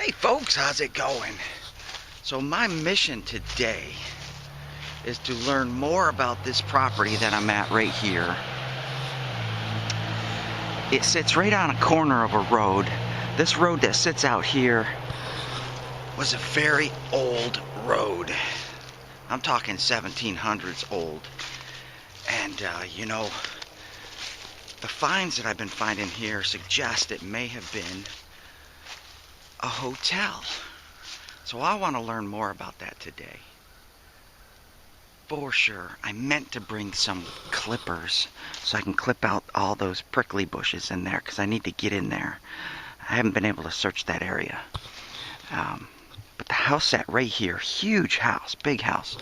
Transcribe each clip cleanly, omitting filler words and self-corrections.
Hey folks, how's it going? So my mission today is to learn more about this property that I'm at right here. It sits right on a corner of a road. This road that sits out here was a very old road. I'm talking 1700s old. And you know, the finds that I've been finding here suggest it may have been a hotel. So I want to learn more about that today. For sure. I meant to bring some clippers so I can clip out all those prickly bushes in there because I need to get in there. I haven't been able to search that area. But the house sat right here. Huge house. Big house.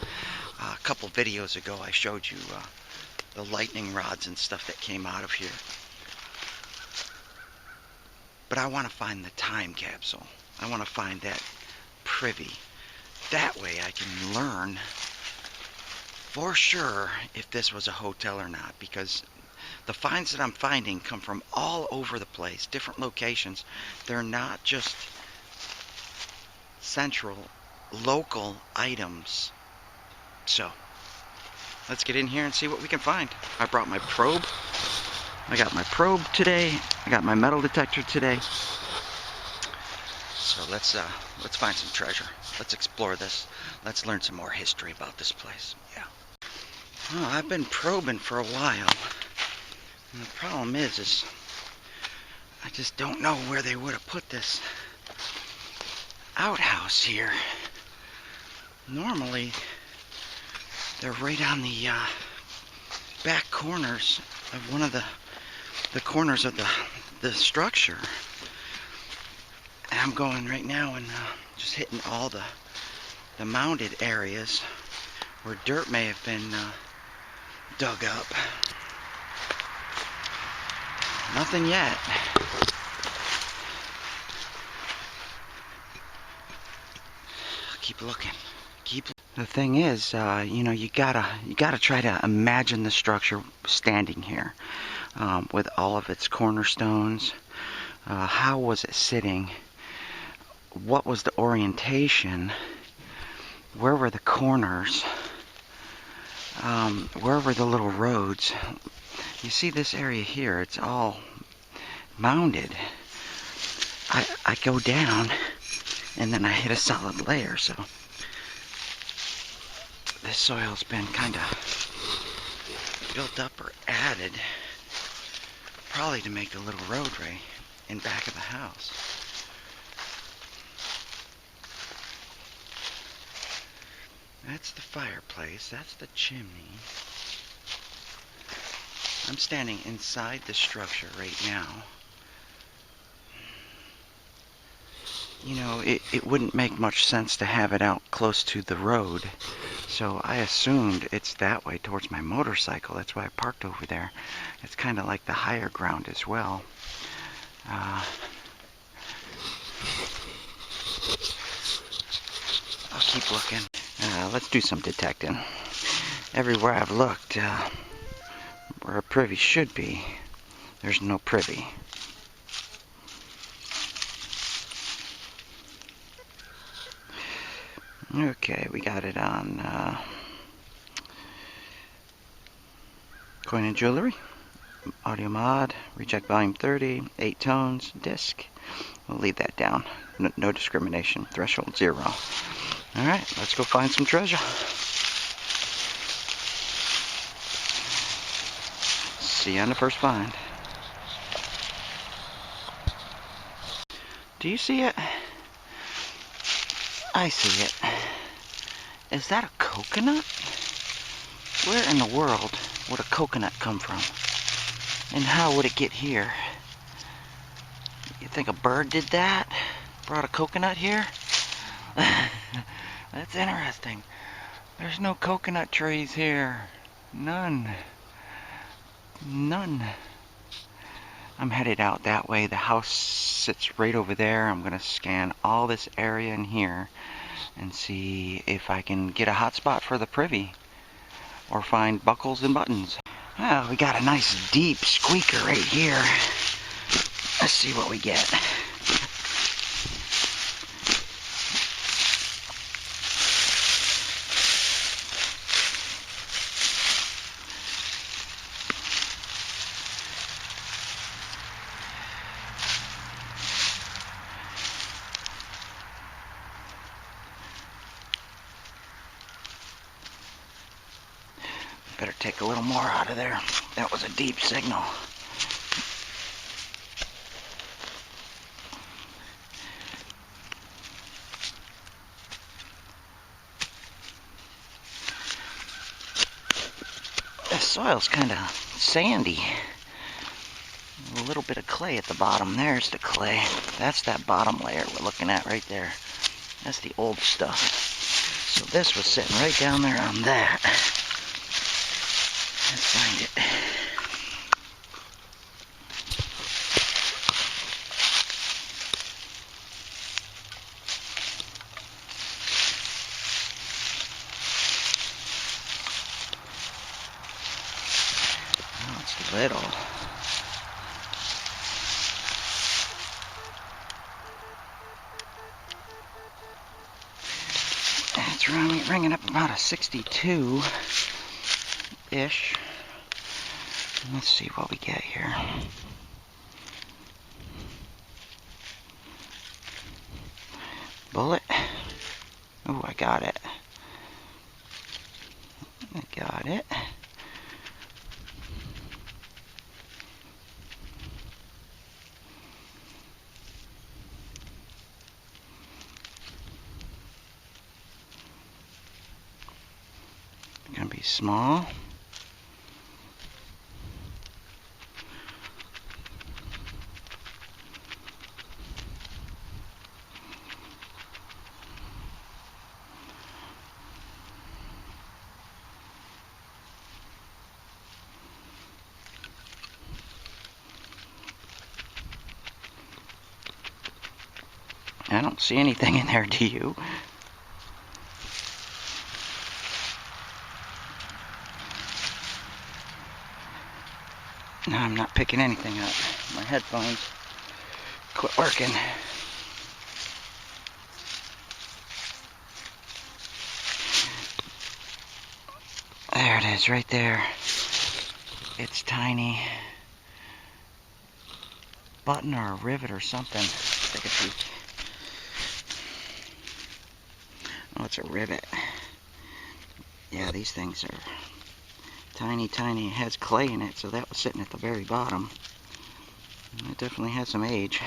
A couple videos ago I showed you the lightning rods and stuff that came out of here. But I want to find the time capsule. I want to find that privy. That way I can learn for sure if this was a hotel or not, because the finds that I'm finding come from all over the place, different locations. They're not just central, local items. So let's get in here and see what we can find. I brought my probe. I got my probe today. I got my metal detector today. So let's find some treasure. Let's explore this. Let's learn some more history about this place. Yeah. Well, I've been probing for a while. And the problem is I just don't know where they would have put this outhouse here. Normally, they're right on the back corners of one of the corners of the structure. And I'm going right now and just hitting all the mounded areas where dirt may have been dug up. Nothing yet. Keep looking. The thing is, you know, you gotta try to imagine the structure standing here with all of its cornerstones. How was it sitting? What was the orientation? Where were the corners? Where were the little roads? You see this area here, it's all mounded. I go down and then I hit a solid layer, so this soil's been kind of built up or added, probably to make a little roadway in back of the house. That's the fireplace, that's the chimney. I'm standing inside the structure right now. You know, it wouldn't make much sense to have it out close to the road, so I assumed it's that way towards my motorcycle. That's why I parked over there. It's kind of like the higher ground as well. I'll keep looking. Let's do some detecting. Everywhere I've looked, where a privy should be, there's no privy. Okay, we got it on coin and jewelry, audio mod, reject volume 30, 8 tones, disc. We'll leave that down. No discrimination. Threshold 0. Alright, let's go find some treasure. See you on the first find. Do you see it? I see it. Is that a coconut? Where in the world would a coconut come from? And how would it get here? You think a bird did that? Brought a coconut here? That's interesting. There's no coconut trees here. None. None. I'm headed out that way. The house sits right over there. I'm going to scan all this area in here and see if I can get a hot spot for the privy or find buckles and buttons. Well, we got a nice deep squeaker right here. Let's see what we get. Better take a little more out of there. That was a deep signal. The soil's kind of sandy. A little bit of clay at the bottom. There's the clay. That's that bottom layer we're looking at right there. That's the old stuff. So this was sitting right down there on that. Let's find it. Oh, it's little. It's ringing up about a 62-ish. Let's see what we get here. Bullet. Oh, I got it. I got it. Gonna be small. I don't see anything in there, do you? No, I'm not picking anything up. My headphones quit working. There it is, right there. It's tiny. Button or a rivet or something. Take a peek. Oh, it's a rivet. Yeah, these things are tiny, tiny. It has clay in it, so that was sitting at the very bottom. And it definitely has some age.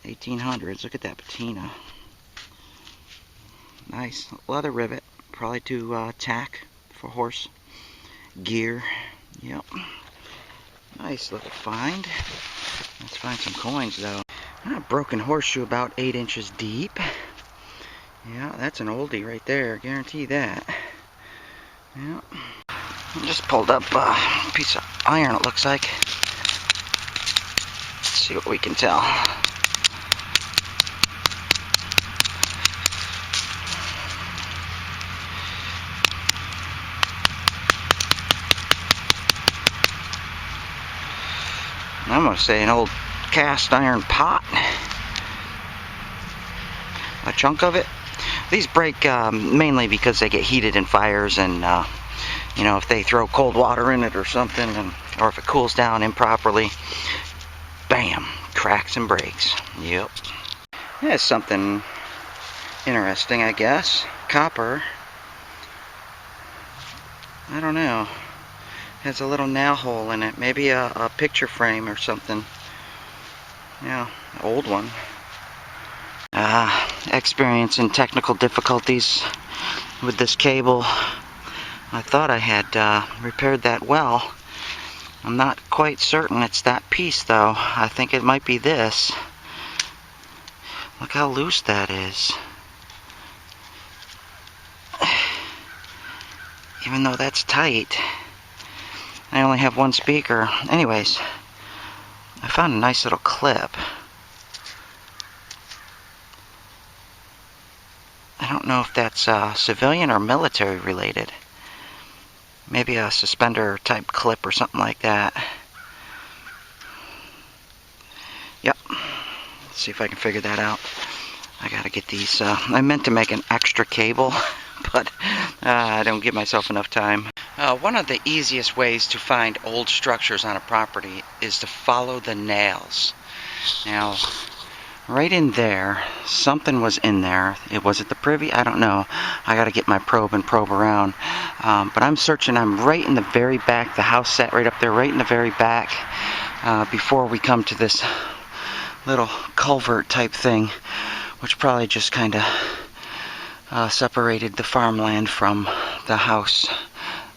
1800s. Look at that patina. Nice leather rivet. Probably to tack for horse gear. Yep. Nice little find. Let's find some coins though. A broken horseshoe about 8 inches deep. Yeah, that's an oldie right there. Guarantee that. Yeah. Just pulled up a piece of iron, it looks like. Let's see what we can tell. I'm going to say an old cast iron pot. A chunk of it. These break mainly because they get heated in fires, and you know, if they throw cold water in it or something, or if it cools down improperly, bam, cracks and breaks. Yep. That's something interesting, I guess. Copper. I don't know. Has a little nail hole in it. Maybe a picture frame or something. Yeah, old one. Experiencing technical difficulties with this cable. I thought I had repaired that well. I'm not quite certain it's that piece though. I think it might be this. Look how loose that is. Even though that's tight. I only have one speaker. Anyways, I found a nice little clip. I don't know if that's civilian or military related. Maybe a suspender type clip or something like that. Yep. Let's see if I can figure that out. I gotta get these. I meant to make an extra cable, but I don't give myself enough time. One of the easiest ways to find old structures on a property is to follow the nails. Now, right in there, something was in there. Was it the privy? I don't know. I gotta get my probe and probe around. But I'm searching. I'm right in the very back. The house sat right up there, right in the very back, before we come to this little culvert type thing, which probably just kind of separated the farmland from the house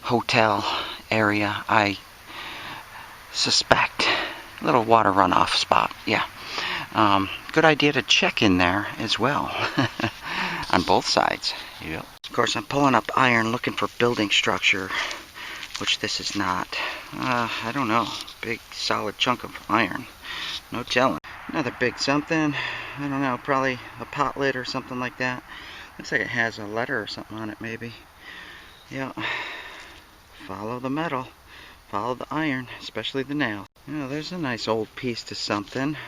hotel area, I suspect. A little water runoff spot, yeah. Good idea to check in there as well on both sides. Yep. Of course, I'm pulling up iron looking for building structure, which this is not. I don't know. Big solid chunk of iron. No telling. Another big something. I don't know. Probably a pot lid or something like that. Looks like it has a letter or something on it, maybe. Yeah. Follow the metal. Follow the iron, especially the nails. You know, there's a nice old piece to something.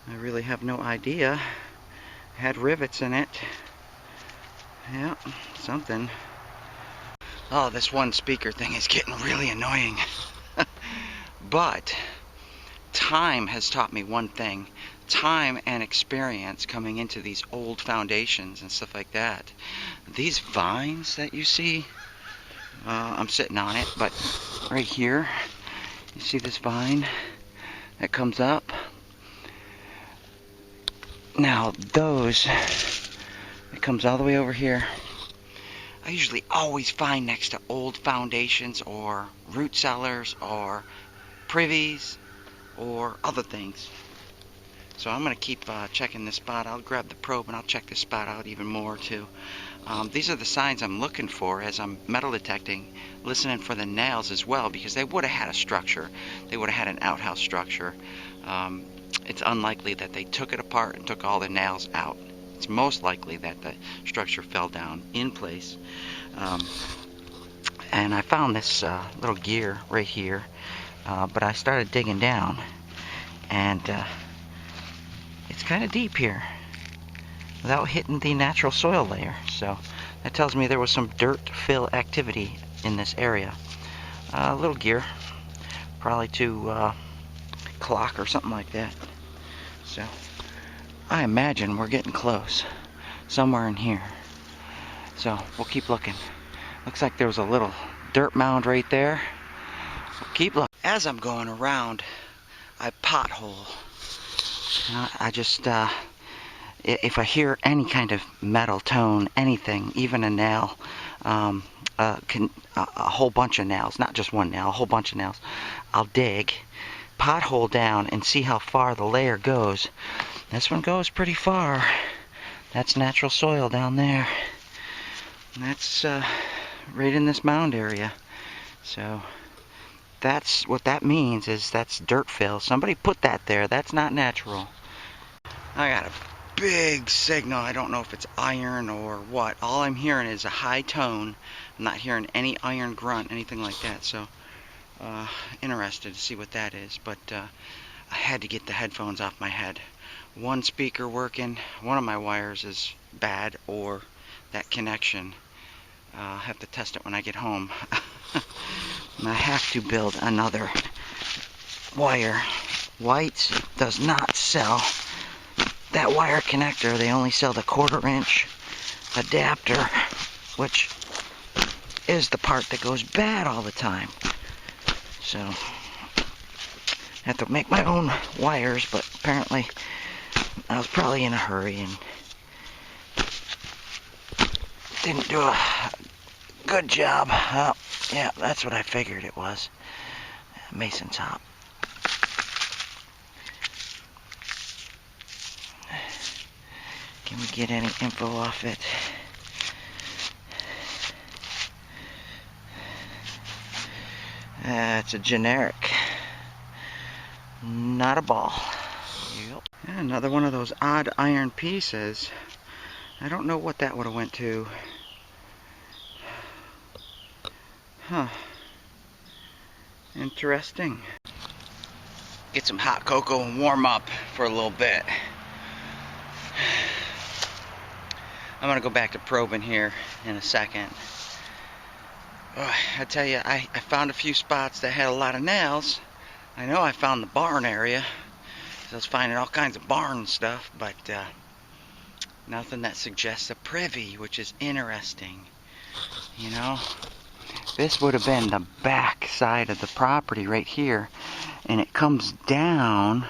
I really have no idea. It had rivets in it. Yeah, something. Oh, this one speaker thing is getting really annoying. But time has taught me one thing. Time and experience coming into these old foundations and stuff like that. These vines that you see, I'm sitting on it, but right here, you see this vine that comes up? Now those, it comes all the way over here. I usually always find next to old foundations or root cellars or privies or other things. So I'm going to keep checking this spot. I'll grab the probe and I'll check this spot out even more too. These are the signs I'm looking for as I'm metal detecting, listening for the nails as well, because they would have had a structure. They would have had an outhouse structure. It's unlikely that they took it apart and took all the nails out. It's most likely that the structure fell down in place. And I found this little gear right here, but I started digging down, and it's kind of deep here without hitting the natural soil layer. So that tells me there was some dirt fill activity in this area. A little gear, probably to clock or something like that. So I imagine we're getting close, somewhere in here. So we'll keep looking. Looks like there was a little dirt mound right there. We'll keep looking. As I'm going around, I pothole. I just, if I hear any kind of metal tone, anything, even a nail, a whole bunch of nails, not just one nail, a whole bunch of nails, I'll dig, pothole down, and see how far the layer goes. This one goes pretty far. That's natural soil down there. And that's right in this mound area. So that's what that means, is that's dirt fill. Somebody put that there. That's not natural. I got a big signal. I don't know if it's iron or what. All I'm hearing is a high tone. I'm not hearing any iron grunt, anything like that. So interested to see what that is. But I had to get the headphones off my head. One speaker working, one of my wires is bad, or that connection. I'll have to test it when I get home. And I have to build another wire. White does not sell that wire connector. They only sell the 1/4 inch adapter, which is the part that goes bad all the time. So I have to make my own wires, but apparently I was probably in a hurry and didn't do a good job. Oh, yeah, that's what I figured it was. Mason top. Can we get any info off it? It's a generic, not a ball. Yep. Yeah, another one of those odd iron pieces. I don't know what that would have went to. Huh. Interesting. Get some hot cocoa and warm up for a little bit. I'm gonna go back to probing here in a second. Oh, I tell you, I found a few spots that had a lot of nails. I know I found the barn area. So I was finding all kinds of barn stuff, but nothing that suggests a privy, which is interesting. You know, this would have been the back side of the property right here, and it comes down.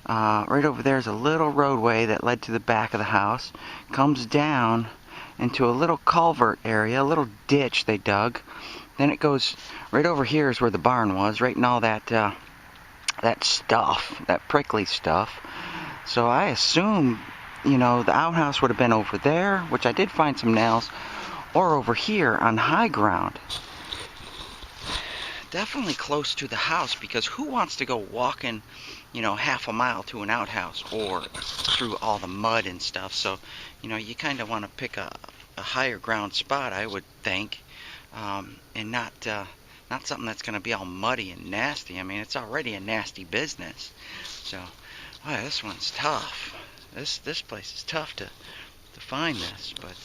Right over there is a little roadway that led to the back of the house. Comes down into a little culvert area, a little ditch they dug. Then it goes right over here is where the barn was, right in all that that stuff, that prickly stuff. So I assume, you know, the outhouse would have been over there, which I did find some nails, or over here on high ground. Definitely close to the house, because who wants to go walking, you know, half a mile to an outhouse or through all the mud and stuff? So, you know, you kind of want to pick a higher ground spot, I would think, and not something that's going to be all muddy and nasty. I mean, it's already a nasty business. So, boy, this one's tough. This place is tough to find this, but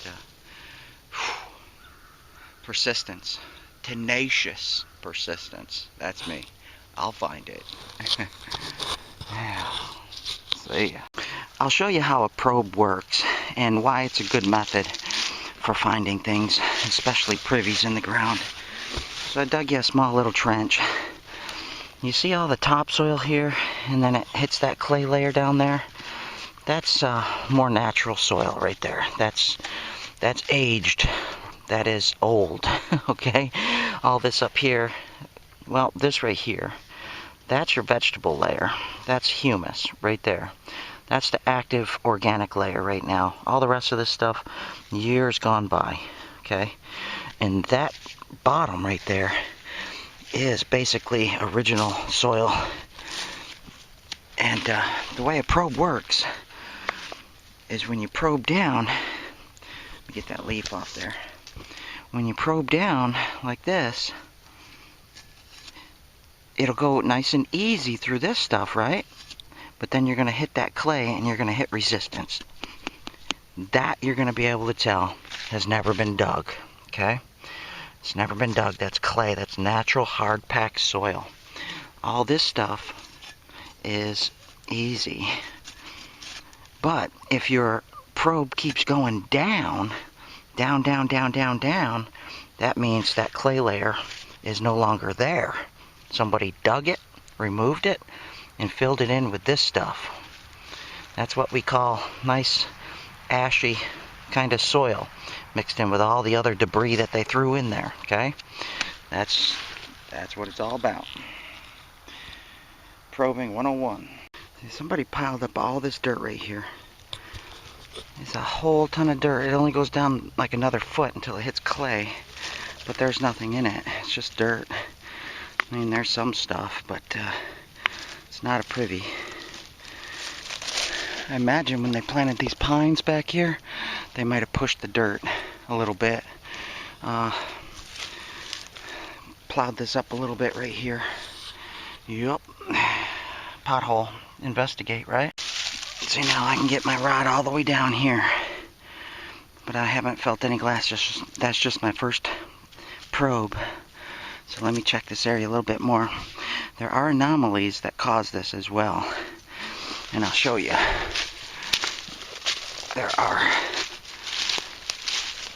persistence, tenacious persistence. That's me. I'll find it. See ya. I'll show you how a probe works and why it's a good method for finding things, especially privies in the ground. So I dug you a small little trench. You see all the topsoil here, and then it hits that clay layer down there? That's more natural soil right there. That's aged. That is old. Okay? All this up here, well, this right here, that's your vegetable layer. That's humus right there. That's the active organic layer right now. All the rest of this stuff, years gone by. Okay? And that bottom right there is basically original soil. And the way a probe works is when you probe down, let me get that leaf off there. When you probe down like this, it'll go nice and easy through this stuff, right? But then you're going to hit that clay and you're going to hit resistance. That you're going to be able to tell has never been dug, okay? It's never been dug. That's clay. That's natural hard packed soil. All this stuff is easy. But if your probe keeps going down, down, down, down, down, down, that means that clay layer is no longer there. Somebody dug it, removed it, and filled it in with this stuff. That's what we call nice, ashy kind of soil, mixed in with all the other debris that they threw in there, okay? That's what it's all about. Probing 101. See, somebody piled up all this dirt right here. It's a whole ton of dirt. It only goes down like another foot until it hits clay. But there's nothing in it. It's just dirt. I mean, there's some stuff, but it's not a privy. I imagine when they planted these pines back here, they might have pushed the dirt a little bit. Plowed this up a little bit right here. Yup. Pothole. Investigate, right? See, now I can get my rod all the way down here. But I haven't felt any glass. That's just my first probe. So let me check this area a little bit more. There are anomalies that cause this as well. And I'll show you. There are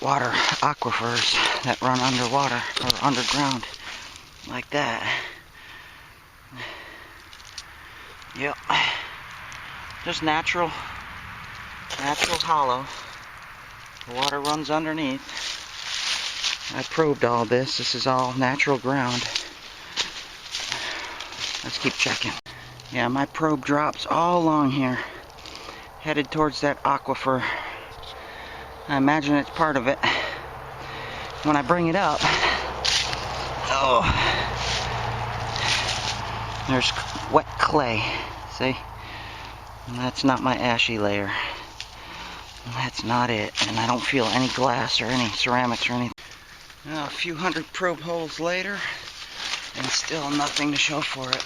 water aquifers that run underwater or underground like that. Yep. Just natural hollow. The water runs underneath. I probed all this. This is all natural ground. Let's keep checking. Yeah, my probe drops all along here, headed towards that aquifer. I imagine it's part of it. When I bring it up, oh, there's wet clay. See? And that's not my ashy layer. That's not it. And I don't feel any glass or any ceramics or anything. Now, a few hundred probe holes later, and still nothing to show for it.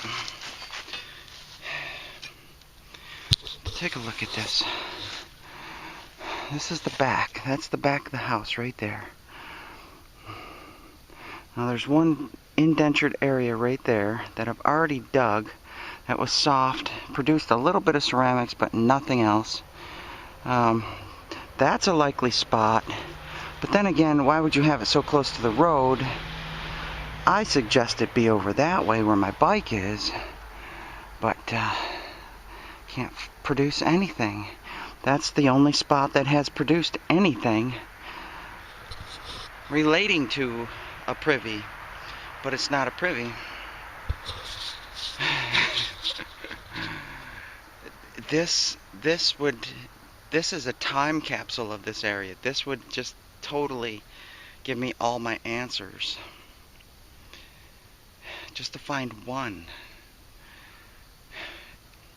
Take a look at this. This is the back. That's the back of the house right there. Now there's one indentured area right there that I've already dug that was soft, produced a little bit of ceramics, but nothing else. That's a likely spot. But then again, why would you have it so close to the road? I suggest it be over that way where my bike is, but can't produce anything. That's the only spot that has produced anything relating to a privy, but it's not a privy. This is a time capsule of this area. This would just totally give me all my answers. Just to find one.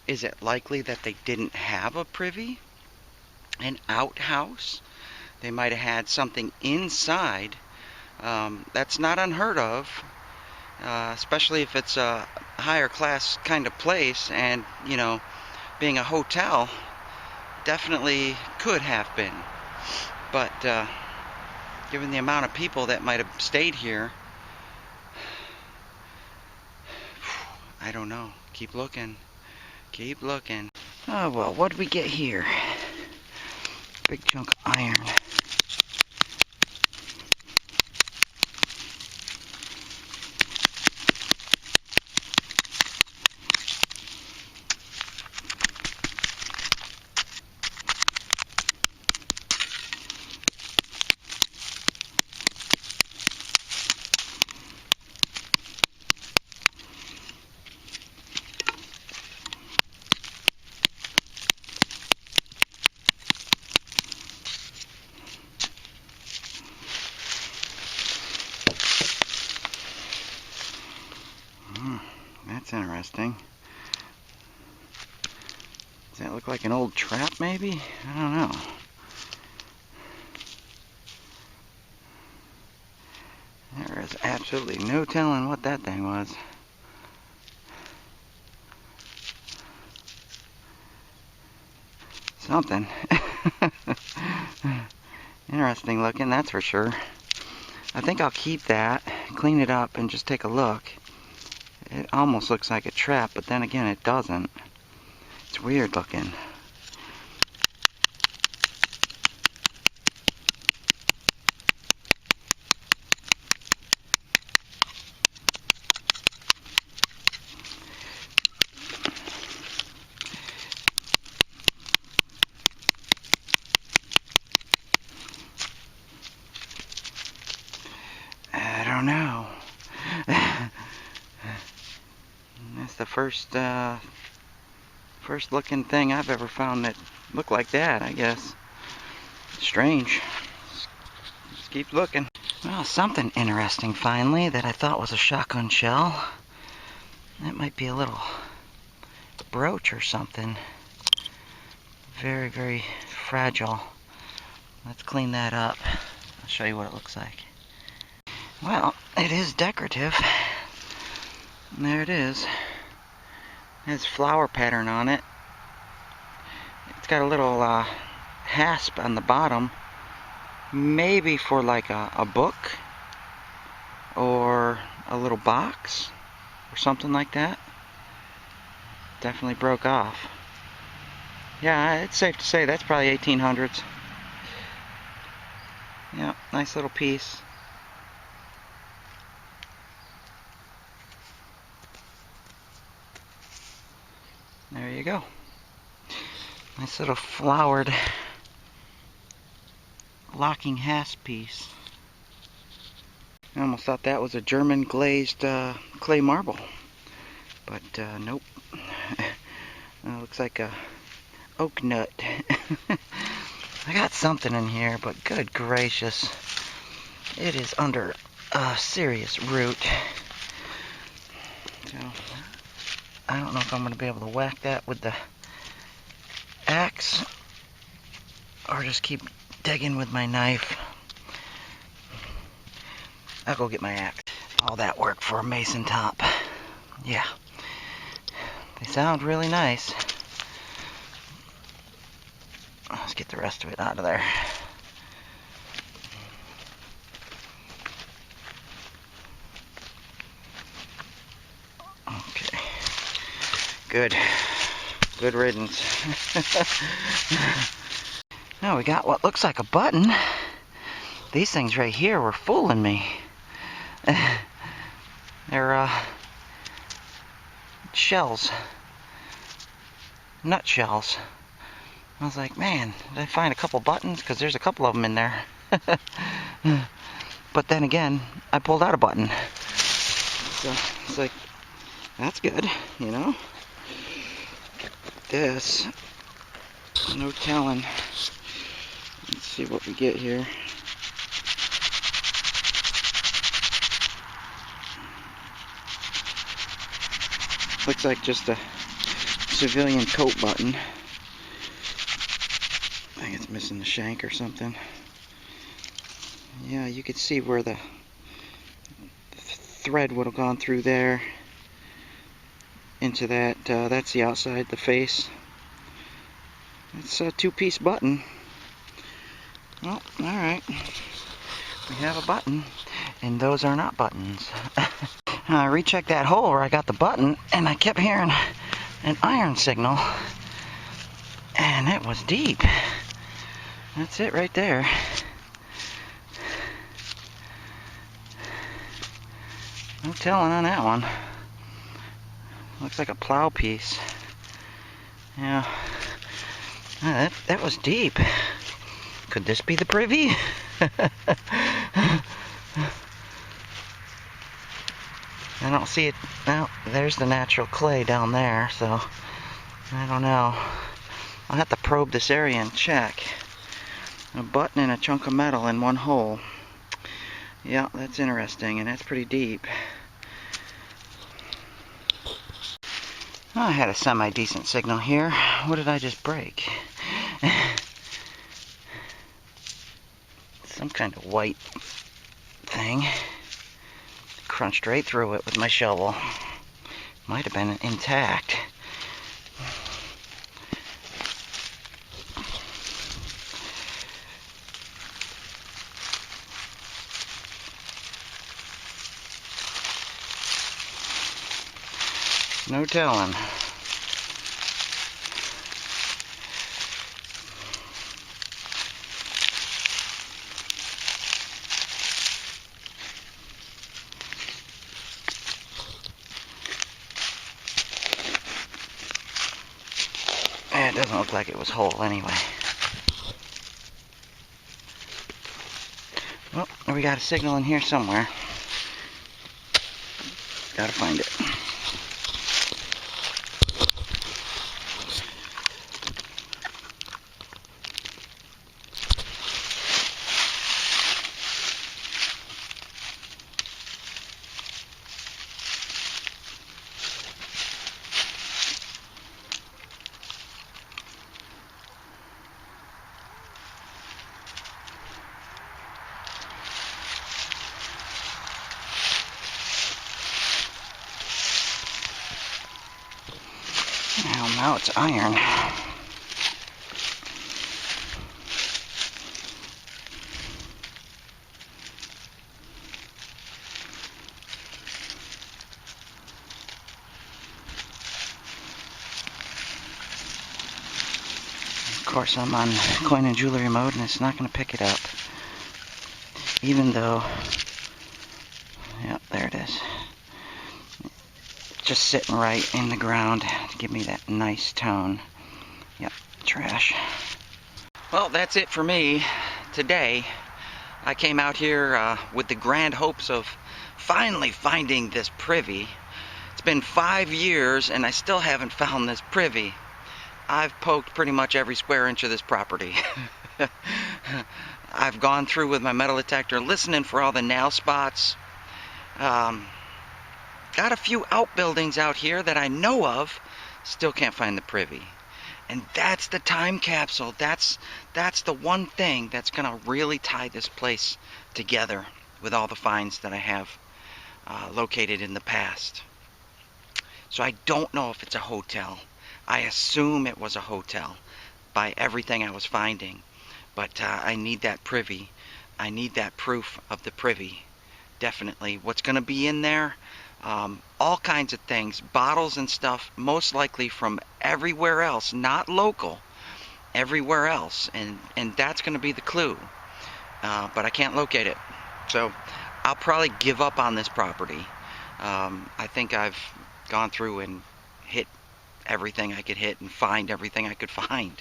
Is it likely that they didn't have a privy? An outhouse? They might have had something inside. That's not unheard of, especially if it's a higher class kind of place, and, you know, being a hotel, definitely could have been. But given the amount of people that might have stayed here, I don't know. Keep looking. Keep looking. Oh, well, what did we get here? Big chunk of iron. That's interesting. Does that look like an old trap, maybe? I don't know. There is absolutely no telling what that thing was. Something. Interesting looking, that's for sure. I think I'll keep that, clean it up, and just take a look. It almost looks like a trap, but then again, it doesn't. It's weird looking. I don't know. That's the first looking thing I've ever found that looked like that, I guess. Strange. Just keep looking. Well, something interesting finally that I thought was a shotgun shell. That might be a little brooch or something. Very, very fragile. Let's clean that up. I'll show you what it looks like. Well, it is decorative. And there it is. It has flower pattern on it. It's got a little hasp on the bottom. Maybe for like a book or a little box or something like that. Definitely broke off. Yeah, it's safe to say that's probably 1800s. Yeah, nice little piece. There you go. Nice little flowered locking hasp piece. I almost thought that was a German glazed clay marble, but nope. Looks like a oak nut. I got something in here, but good gracious, it is under a serious root. So I don't know if I'm going to be able to whack that with the axe or just keep digging with my knife. I'll go get my axe. All that work for a mason top. Yeah. They sound really nice. Let's get the rest of it out of there. Okay. Good. Good riddance. Now we got what looks like a button. These things right here were fooling me. They're shells. Nutshells. I was like, man, did I find a couple buttons? Because there's a couple of them in there. But then again, I pulled out a button. So it's like, that's good, you know? This, no telling. Let's see what we get here. Looks like just a civilian coat button. I think it's missing the shank or something. Yeah, you could see where the thread would have gone through there into that. That's the outside, the face. It's a two-piece button. Well, alright. We have a button, and those are not buttons. I rechecked that hole where I got the button, and I kept hearing an iron signal, and it was deep. That's it right there. No telling on that one. Looks like a plow piece. Yeah. That was deep. Could this be the privy? I don't see it. Well, there's the natural clay down there, so I don't know. I'll have to probe this area and check. A button and a chunk of metal in one hole. Yeah, that's interesting, and that's pretty deep. I had a semi-decent signal here. What did I just break? Some kind of white thing. Crunched right through it with my shovel. Might have been intact. No telling. It doesn't look like it was whole anyway. Well, we got a signal in here somewhere. Gotta find it. Now it's iron. Of course, I'm on coin and jewelry mode, and it's not going to pick it up. Even though, yep, there it is. Just sitting right in the ground to give me that nice tone. Yep, trash. Well, that's it for me today. I came out here with the grand hopes of finally finding this privy. It's been 5 years and I still haven't found this privy. I've poked pretty much every square inch of this property. I've gone through with my metal detector listening for all the nail spots. Got a few outbuildings out here that I know of. Still can't find the privy. And that's the time capsule. That's the one thing that's going to really tie this place together with all the finds that I have located in the past. So I don't know if it's a hotel. I assume it was a hotel by everything I was finding. But I need that privy. I need that proof of the privy. Definitely. What's going to be in there? all kinds of things, bottles and stuff, most likely from everywhere else, not local, everywhere else, and that's going to be the clue. But I can't locate it, so I'll probably give up on this property. I think I've gone through and hit everything I could hit and find everything I could find.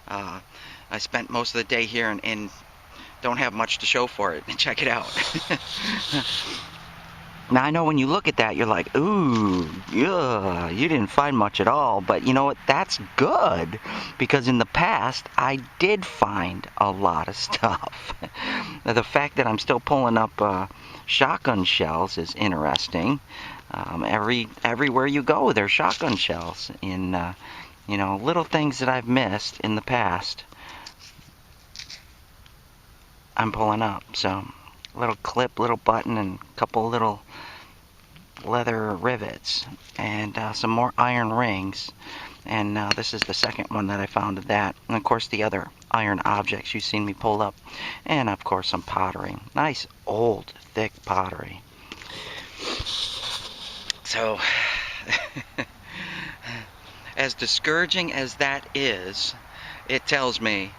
I spent most of the day here and don't have much to show for it. Check it out. Now I know when you look at that you're like, ooh, yeah, you didn't find much at all, but you know what, that's good, because in the past I did find a lot of stuff. The fact that I'm still pulling up shotgun shells is interesting. Everywhere you go there's shotgun shells in you know, little things that I've missed in the past I'm pulling up. So little clip, little button, and a couple little leather rivets, and some more iron rings, and this is the second one that I found of that, and of course the other iron objects you've seen me pull up, and of course some pottery, nice old thick pottery. So as discouraging as that is, it tells me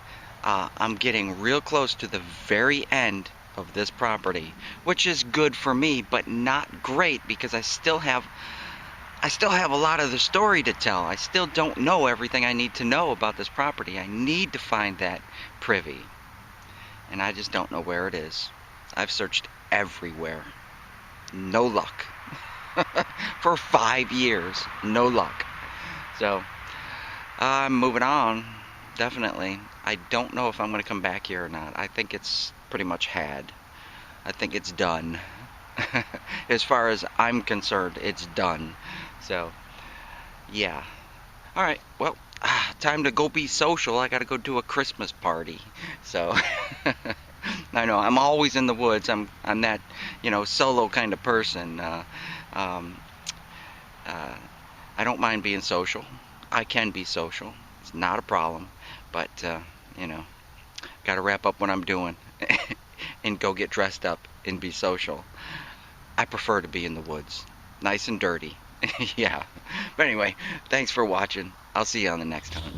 I'm getting real close to the very end of this property, which is good for me, but not great, because I still have a lot of the story to tell. I still don't know everything I need to know about this property. I need to find that privy, and I just don't know where it is. I've searched everywhere. No luck. For 5 years, no luck. So I'm moving on, definitely. I don't know if I'm going to come back here or not. I think it's pretty much had. I think it's done. As far as I'm concerned, it's done. So, yeah. Alright, well, time to go be social. I gotta go do a Christmas party. So, I know, I'm always in the woods. I'm that, you know, solo kind of person. I don't mind being social. I can be social. It's not a problem. But, you know, gotta wrap up what I'm doing and go get dressed up and be social. I prefer to be in the woods. Nice and dirty. Yeah. But anyway, thanks for watching. I'll see you on the next time.